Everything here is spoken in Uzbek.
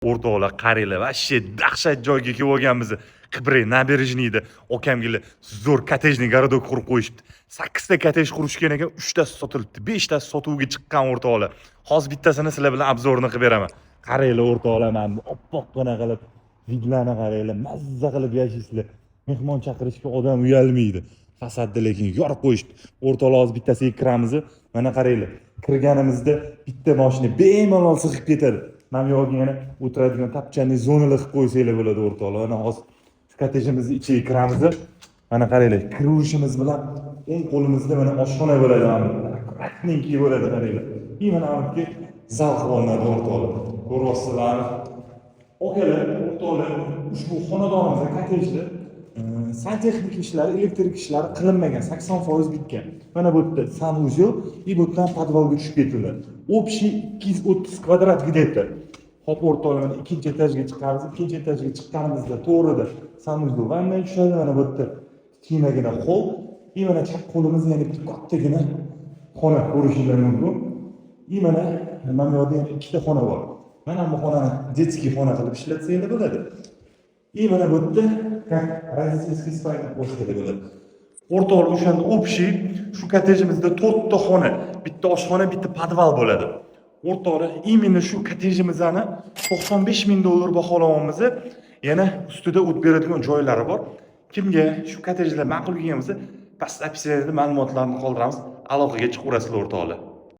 O'rtoqlar qaranglar, вообще dahshat joyga kelib olganmiz. Qibrey nabережныйda okamgilar zo'r kottejniy городок qurib qo'yishibdi. 8 ta kottej qurishgan ekan, 3 tasi sotilibdi, 5 tasi sotuvga chiqqan o'rtoqlar. Hozir bittasini sizlar bilan obzorini qilib beraman. Qaranglar o'rtoqlar, mana bu oppoqqina qilib vidlarni qaranglar, mazza qilib yashaysizlar. Mehmon chaqirishga odam uyalmaydi. Fasadda lekin yorib qo'yishdi. O'rtoqlar hozir bittasiga kiramiz. Mana qaranglar. Kirganimizda bitta mashina bemalol sig'ib ketadi. Mana bu yoqga yana o'tiradigan tapchani zonalar qilib qo'ysanglar bo'ladi o'rtoqlar. Mana hozir kottejimizni ichiga kiramiz. Mana qaranglar, kirishimiz bilan o'ng qo'limizda mana oshxona bo'ladi. Akkuratniki bo'ladi qaranglar. Mana buniki zal qilinadi o'rtoqlar. Ko'ryapsizlarmi? Okalar, o'rtoqlar, ushbu xonadonimizda kottejda santexnik ishlar, elektrik ishlari qilinmagan, 80% bitgan. Mana bu yerda sanuzel, и bu yerdan podvalga tushib ketiladi. Общий 230 kvadrat где-то. Hop o'rtoqlar, mana ikkinchi etajga chiqamiz. Ikkinchi etajga chiqqanimizda to'g'rida sanuzel vanna tushadi. Mana bu yerda kichkinagina hol, и mana chap qo'limizda yana bitta kattagina xona ko'rishingiz mumkin. И mana bu yerda yana ikkita xona bor. Mana bu xonani детский xona qilib ishlatsanglar bo'ladi. И mana bu yerda родительский spayni qo'shiladi bo'ladi. O'rtoqlar, o'shanda общий shu kottejimizda 4 ta xona, bitta oshxona, bitta podval bo'ladi. O'rtoqlar, именно shu kottejimizni $95,000 baholayapmiz. Yana ustida o't beradigan joylari bor. Kimga shu kottejlar ma'qul kelgan bo'lsa, pastda opsiyada ma'lumotlarni qoldiramiz. Aloqaga chiqaverasizlar o'rtoqlar.